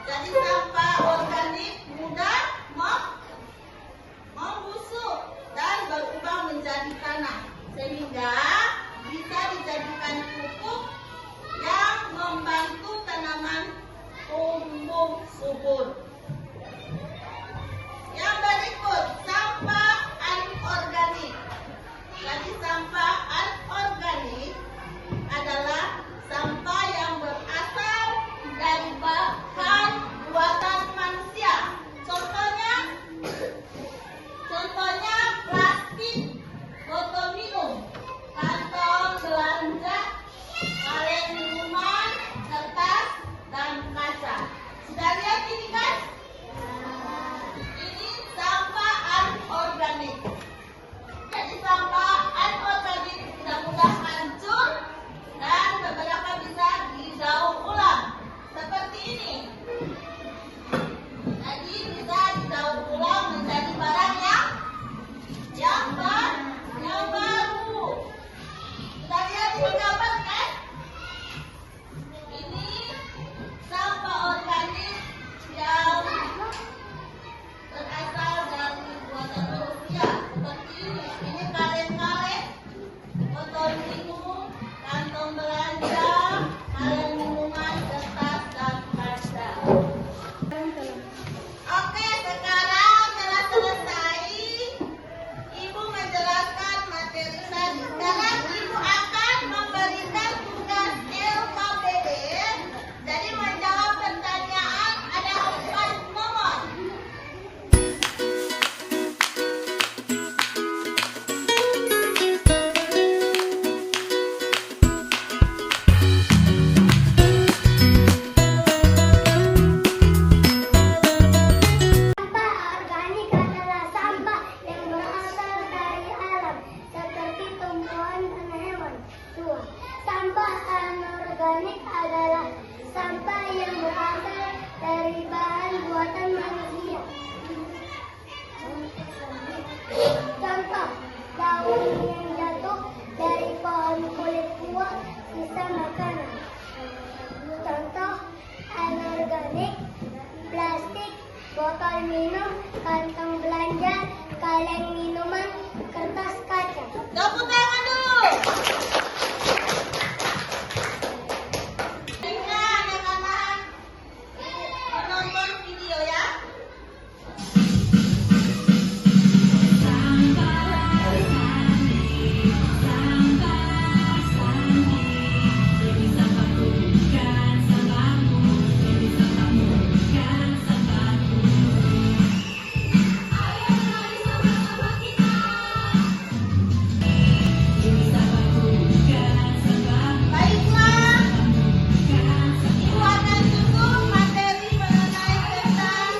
Jadi sampah organik mudah membusuk dan berubah menjadi tanah, sehingga bisa dijadikan pupuk yang membantu tanaman tumbuh subur. Yang berikut, sampah anorganik. Jadi sampah anorganik adalah sampah yang berasal dari bahan buatan manusia. Contohnya plastik, botol minum, kantong belanja, kaleng minuman, kertas, dan kaca. Sudah lihat ini kan? Ini sampah anorganik. Jadi sampah anorganik mudah hancur dan beberapa bisa didaur ulang. Seperti ini. Jadi bisa didaur ulang menjadi barang yang baru. Sudah lihat ini gambar kan? Ini sampah organik yang berasal dari buatan manusia. Seperti ini. Ini kaleng-kaleng, botol minum, kantong belanja, kaleng minuman, kertas, dan kaca. Oke, sekarang telah selesai. Ibu menjelaskan materi tadi. Sekarang Ibu akan memberikan tugas LKPD. Jadi menjawab pertanyaan ada 4 nomor. Sampah organik adalah sampah yang berasal dari alam, seperti tumbuhan dan hewan. 2. Sampah anorganik adalah sampah yang berasal dari bahan buatan manusia. Contoh, daun yang jatuh dari pohon kulit buah, sisa makanan. Contoh anorganik, plastik, botol minum, kantong belanja, kaleng minuman, kertas kaca. Tepuk tangan dulu. Ingat anak-anak menonton video ya. Baiklah, Ibu akan cukup materi mengenai tentang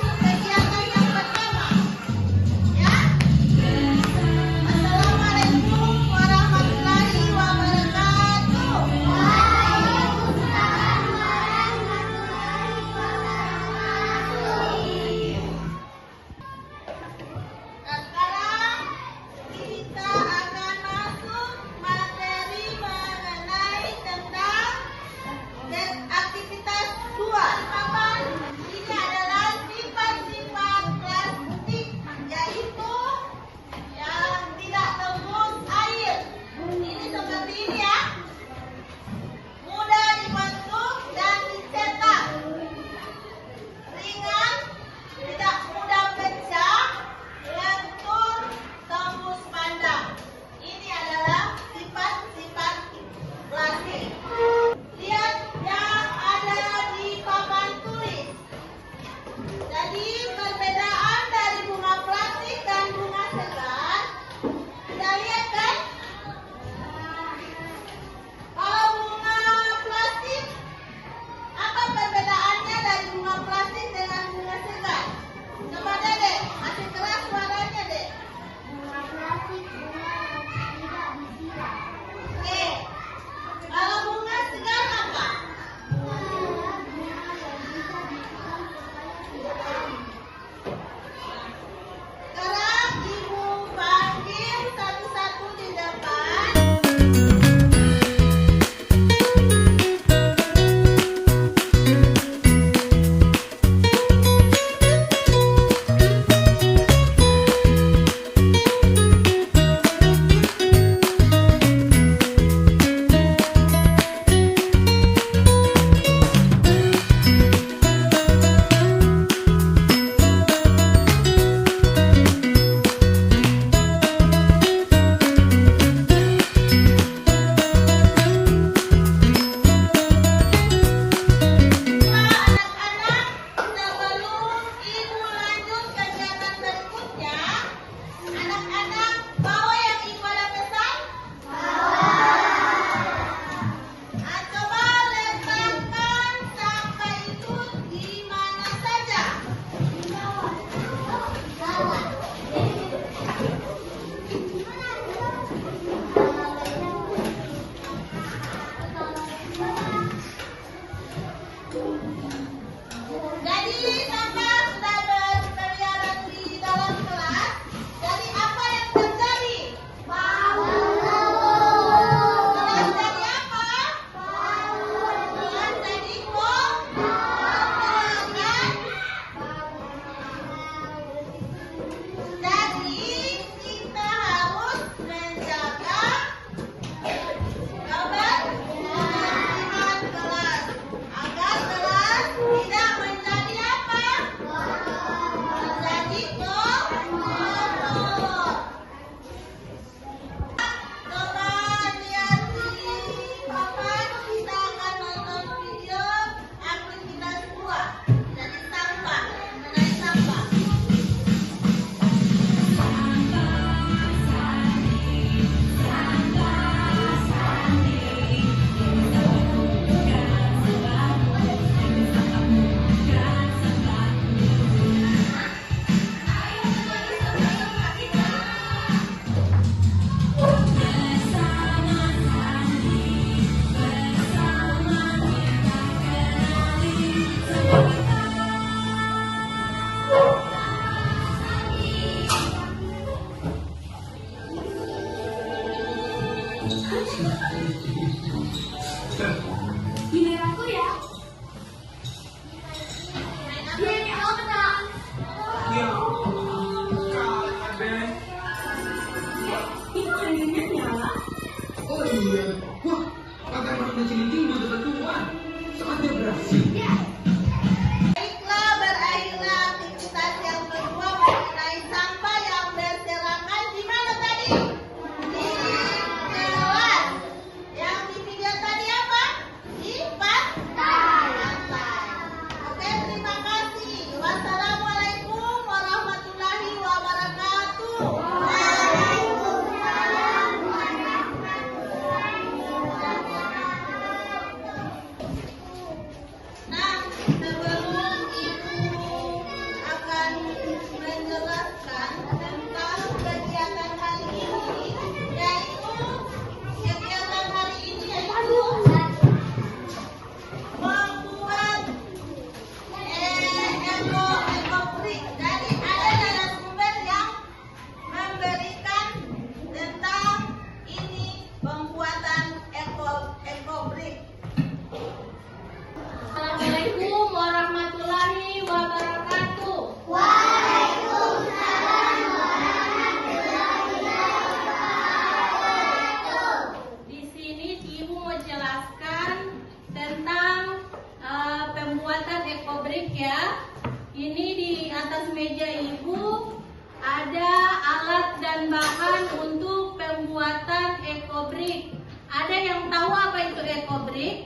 bahan untuk pembuatan ekobrik. Ada yang tahu apa itu ekobrik?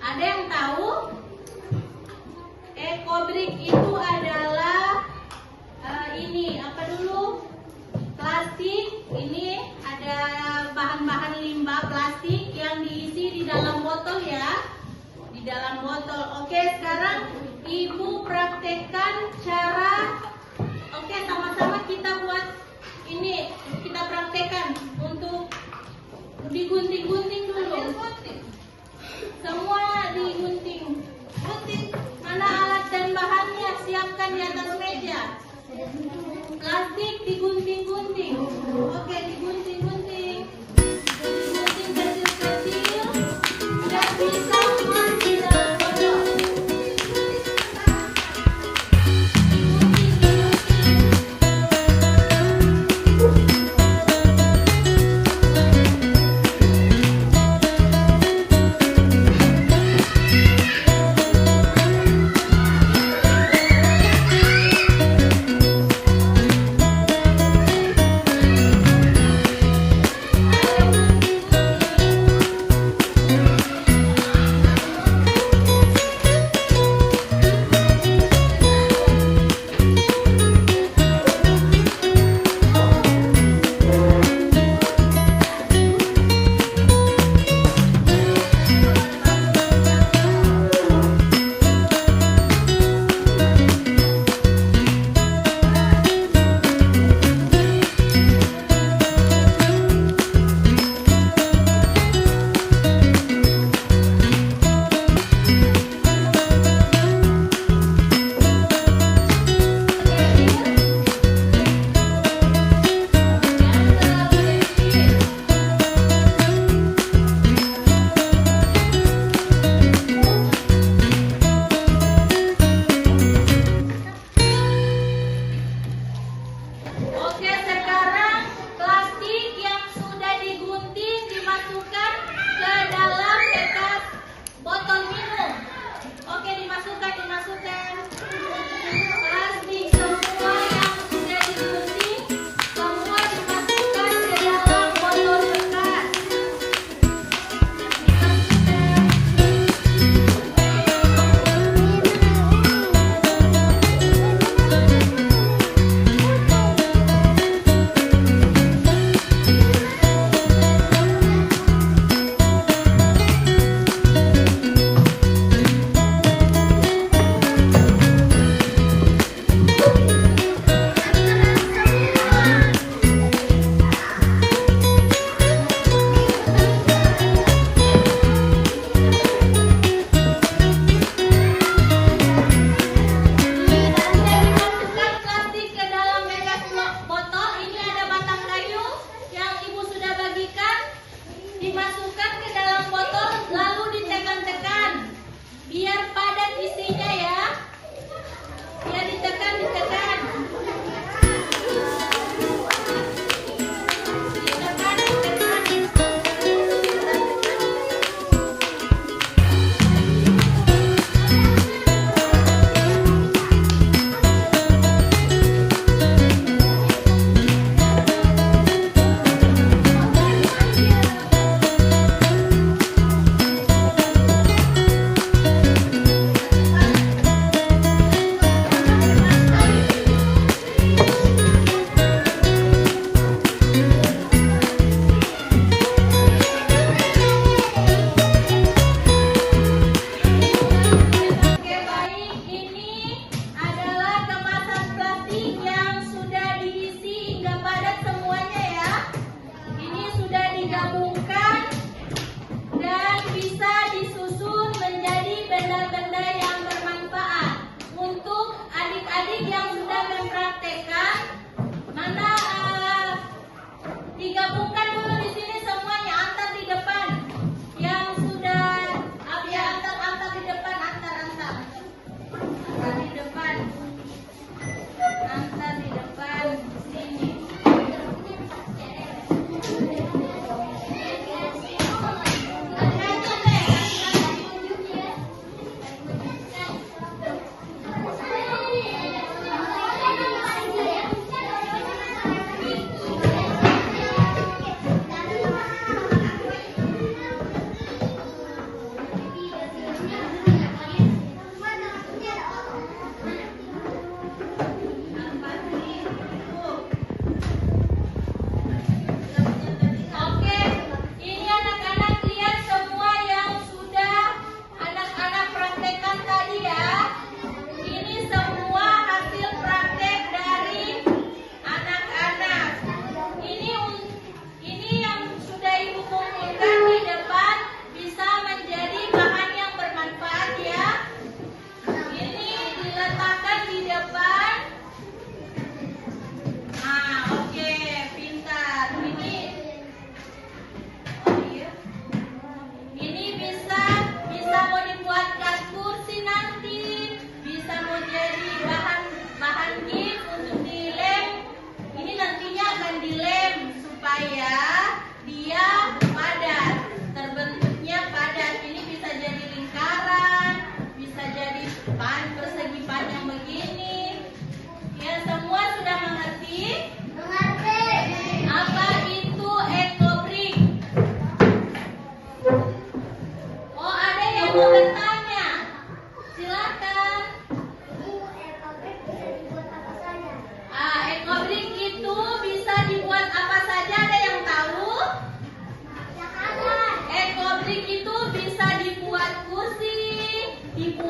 Ada yang tahu? Ekobrik itu adalah ini apa dulu? Plastik. Ini ada bahan-bahan limbah plastik yang diisi di dalam botol ya. Di dalam botol. Oke, sekarang Ibu praktekkan cara. Oke, sama-sama kita buat ini. Kita praktekkan untuk digunting-gunting dulu. Semua digunting. Gunting. Mana alat dan bahannya? Siapkan di atas meja. Plastik digunting-gunting. Oke, digunting-gunting. Digunting kecil-kecil. Dan bisa masuk di dalam botol.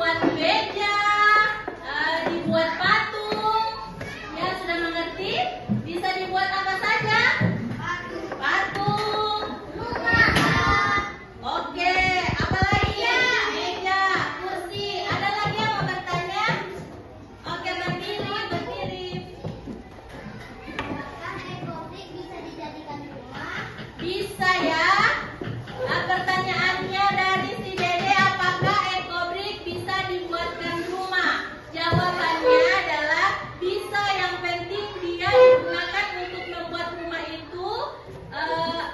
dibuat meja, dibuat patung. Ya, sudah mengerti? Bisa dibuat apa saja? Patung. Oke, apa lagi? Meja, kursi. Ada lagi yang mau bertanya? Oke, berdiri. Bisa ya. Nah, pertanyaannya dari si Dede, apakah ekobrik bisa dibuatkan rumah? Jawabannya adalah bisa. Yang penting dia digunakan untuk membuat rumah itu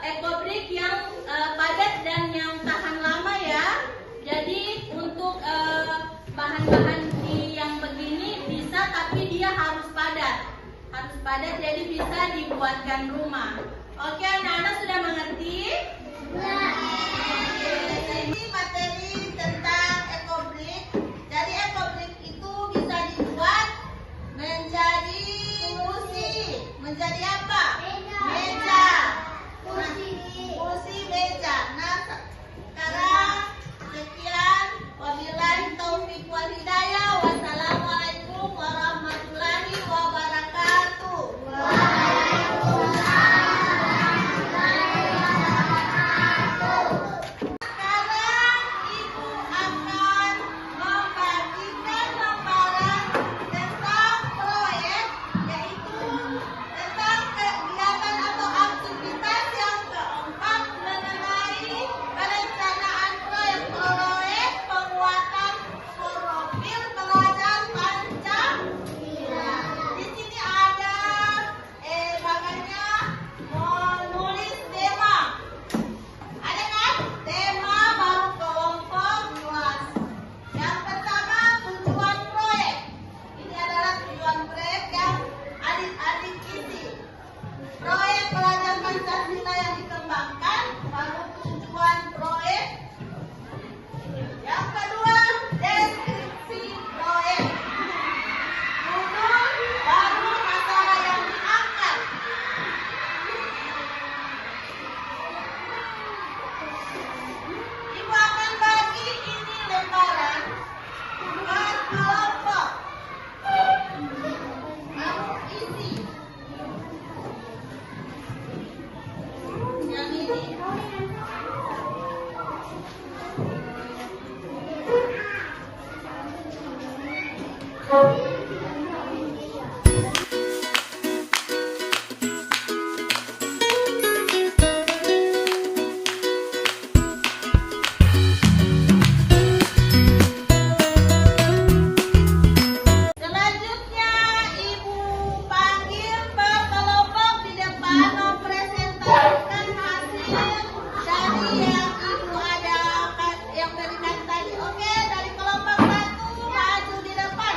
ekobrik yang padat dan yang tahan lama ya. Jadi untuk bahan-bahan yang begini bisa, tapi dia harus padat. Harus padat, jadi bisa dibuatkan rumah. Oke, anak-anak sudah mengerti? Ini materi tentang ekobrik. Jadi ekobrik itu bisa dibuat menjadi kursi. Menjadi apa? Meja. Kursi, meja. Nah, sekarang sekian. Wabillahi taufiq wal hidayah. Wassalamualaikum warahmatullahi wabarakatuh. Sekarang Ibu akan membagikan lembaran tentang proyek, yaitu tentang kegiatan atau aktivitas yang keempat mengenai perencanaan proyek penguatan profil pelajar Pancasila. Di sini ada bagiannya menulis tema. Ada kan? Tema baru kelompok luas. Yang pertama, tujuan proyek. Ini adalah tujuan proyek yang adik-adik isi. Proyek pelajar Pancasila yang dikembangkan, baru tujuan proyek. Yang kedua, deskripsi proyek. Judul, baru masalah yang diangkat. Ibu akan bagi ini lembaran buat kelompok. Kamu isi. Yang ini. Selanjutnya, Ibu panggil per kelompok di depan mempresentasikan hasil dari yang Ibu ada yang berikan tadi. Oke, dari kelompok 1 maju di depan.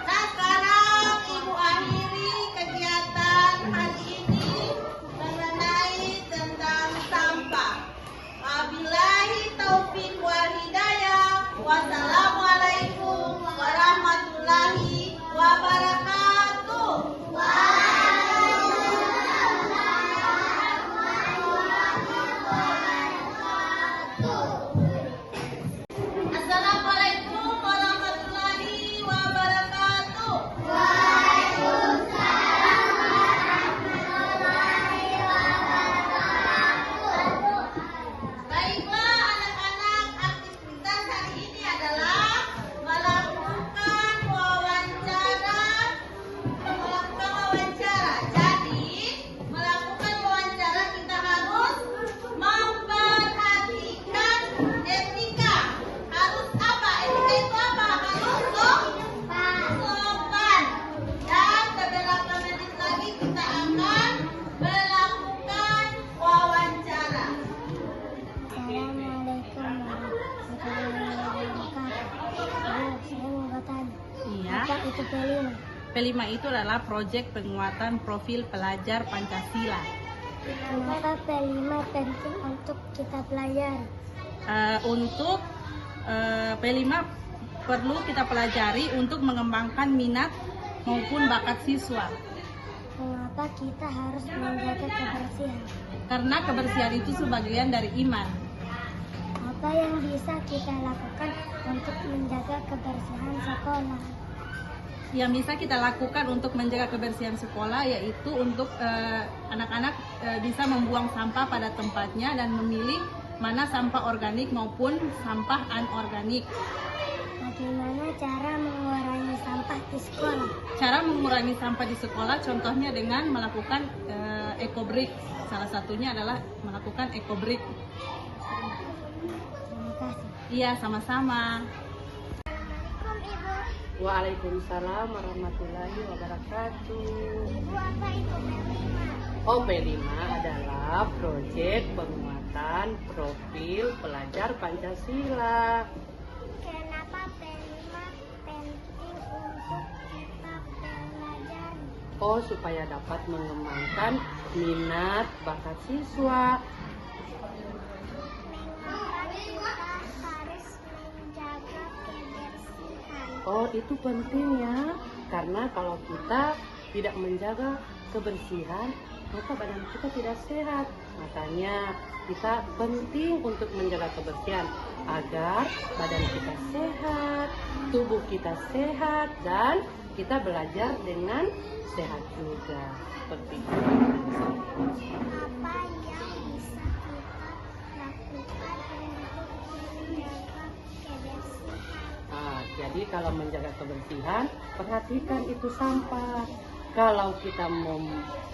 Nah, sekarang Ibu akhiri kegiatan hari ini mengenai tentang sampah. Wabillahi taufiq wal hidayah. Wassalamualaikum warahmatullahi wabarakatuh. Assalamualaikum warahmatullahi wabarakatuh. Baiklah anak-anak, aktivitas hari ini adalah melakukan wawancara. Jadi, melakukan wawancara kita harus memperhatikan etika. Harus apa? Etika itu apa? Harus sopan. Dan beberapa menit lagi kita akan melakukan wawancara. Assalamualaikum warahmatullahi wabarakatuh. Saya mau bertanya, Iya, apa itu P5? P5 itu adalah proyek penguatan profil pelajar Pancasila. Kenapa P5 penting untuk kita pelajari? Untuk P5 perlu kita pelajari untuk mengembangkan minat maupun bakat siswa. Mengapa kita harus menjaga kebersihan? Karena kebersihan itu sebagian dari iman. Apa yang bisa kita lakukan untuk menjaga kebersihan sekolah? Yang bisa kita lakukan untuk menjaga kebersihan sekolah yaitu untuk anak-anak bisa membuang sampah pada tempatnya dan memilih mana sampah organik maupun sampah anorganik. Bagaimana cara mengurangi sampah di sekolah? Cara mengurangi sampah di sekolah contohnya dengan melakukan eco-break. Salah satunya adalah melakukan eco-break. Terima kasih. Iya, sama-sama. Assalamualaikum Ibu. Waalaikumsalam warahmatullahi wabarakatuh. Ibu, apa itu P5? Oh, P5 adalah proyek penguatan profil pelajar Pancasila. Kenapa P5 penting untuk kita pelajari? Oh, supaya dapat mengembangkan minat bakat siswa. Mengapa kita harus menjaga kebersihan? Oh, itu penting ya. Karena kalau kita tidak menjaga kebersihan, maka badan kita tidak sehat. Makanya kita penting untuk menjaga kebersihan agar badan kita sehat, tubuh kita sehat, dan kita belajar dengan sehat juga. Seperti itu. Apa yang bisa kita lakukan untuk menjaga kebersihan? Jadi kalau menjaga kebersihan, perhatikan itu sampah. Kalau kita mau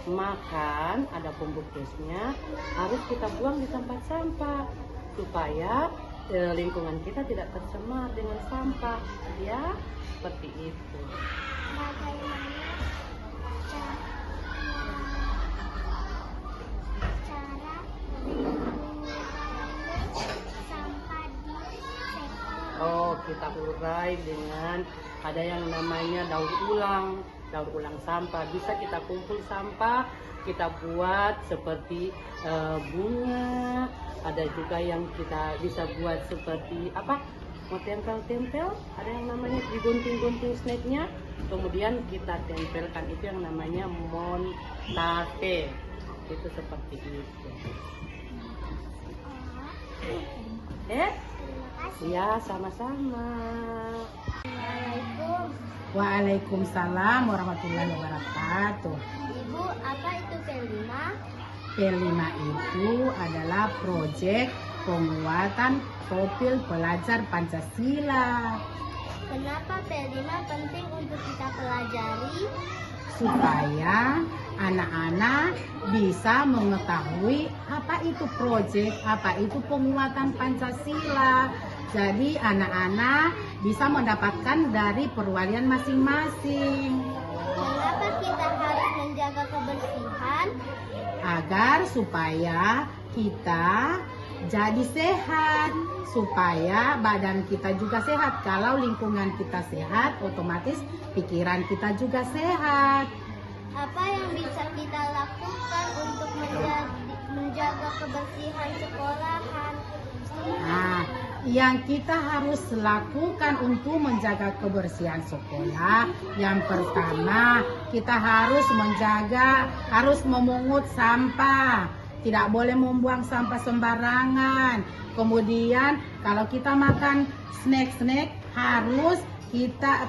makan, ada pembungkusnya, harus kita buang di tempat sampah supaya lingkungan kita tidak tercemar dengan sampah, ya, seperti itu. Bagaimana cara mengurangi sampah di sekolah? Oh, kita urai dengan ada yang namanya daur ulang sampah. Bisa kita kumpul sampah, kita buat seperti bunga. Ada juga yang kita bisa buat seperti apa? Mau tempel-tempel, ada yang namanya digunting-gunting snacknya. Kemudian kita tempelkan, itu yang namanya montage. Itu seperti itu. Terima kasih. Ya, sama-sama. Assalamualaikum. Waalaikumsalam warahmatullahi wabarakatuh. Ibu, apa itu P5? P5 itu adalah proyek penguatan profil pelajar Pancasila Kenapa P5 penting untuk kita pelajari? supaya anak-anak bisa mengetahui apa itu proyek, apa itu penguatan Pancasila. Jadi anak-anak bisa mendapatkan dari perwalian masing-masing Kenapa kita harus menjaga kebersihan? agar supaya kita jadi sehat, supaya badan kita juga sehat. Kalau lingkungan kita sehat, otomatis pikiran kita juga sehat. Apa yang bisa kita lakukan untuk menjaga kebersihan sekolahan? Nah, yang kita harus lakukan untuk menjaga kebersihan sekolah, yang pertama kita harus harus memungut sampah. Tidak boleh membuang sampah sembarangan. Kemudian kalau kita makan snack harus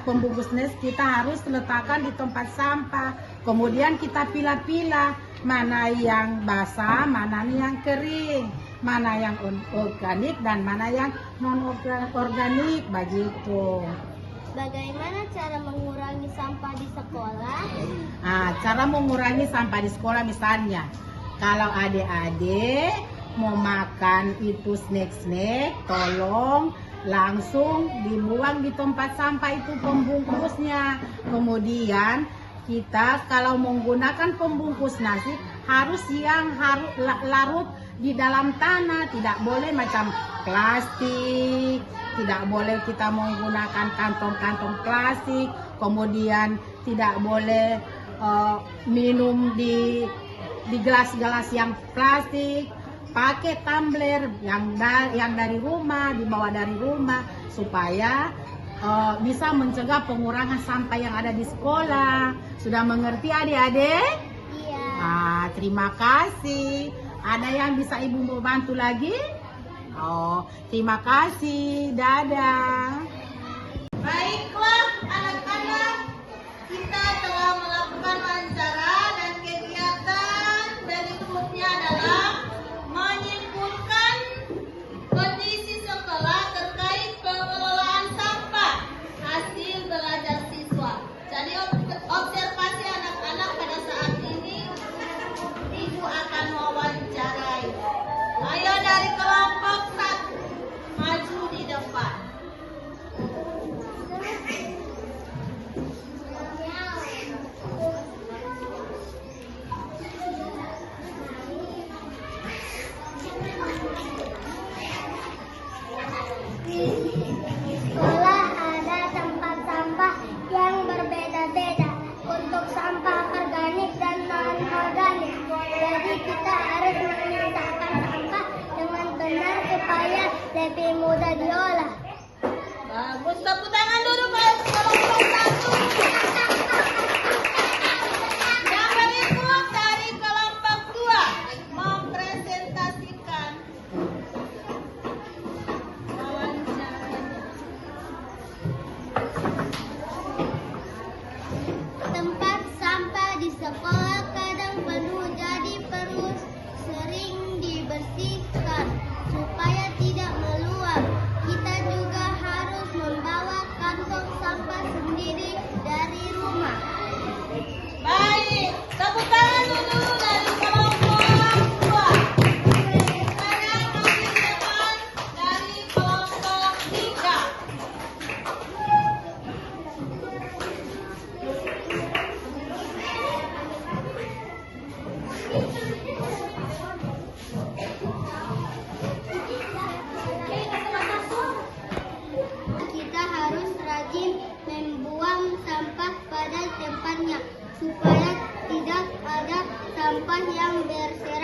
pembungkus snack kita harus letakkan di tempat sampah. Kemudian kita pilah-pilah mana yang basah, mana yang kering, mana yang organik dan mana yang non organik, begitu. Bagaimana cara mengurangi sampah di sekolah? Nah, cara mengurangi sampah di sekolah misalnya, kalau adik-adik mau makan itu snack, tolong langsung dibuang di tempat sampah itu pembungkusnya. Kemudian kita kalau menggunakan pembungkus nasi harus larut di dalam tanah, tidak boleh macam plastik, tidak boleh kita menggunakan kantong-kantong plastik, kemudian tidak boleh minum di gelas-gelas yang plastik. pakai tumbler yang dari rumah, dibawa dari rumah supaya bisa mencegah pengurangan sampah yang ada di sekolah. Sudah mengerti adik-adik? Iya. Ah, terima kasih. Ada yang bisa ibu mau bantu lagi? Oh, terima kasih. Dadah. Baiklah anak-anak, kita telah melakukan wawancara dan kegiatan berikutnya adalah menyimpulkan kondisi sekolah terkait pengelolaan sampah hasil belajar siswa. Jadi observasi anak-anak pada saat ini, Ibu akan mewawancarai. Ayo dari kelompok 1 maju di depan. Di sekolah ada tempat sampah yang berbeda-beda untuk sampah organik dan non-organik. Jadi kita harus memisahkan sampah dengan benar supaya lebih mudah diolah. Bagus, tepuk tangan dulu Pak kelompok 1. Yang berikut dari kelompok 2 mempresentasikan wawancara. Tempat sampah di sekolah kadang penuh, jadi perlu sering dibersihkan supaya tidak meluap. Kita juga harus membawa kantong sampah sendiri dari rumah. Baik, tepuk tangan dulu dari kelompok 2. Sekarang kami depan dari kelompok 3. Kita harus rajin membuang sampah pada tempatnya supaya tidak ada sampah yang berserakan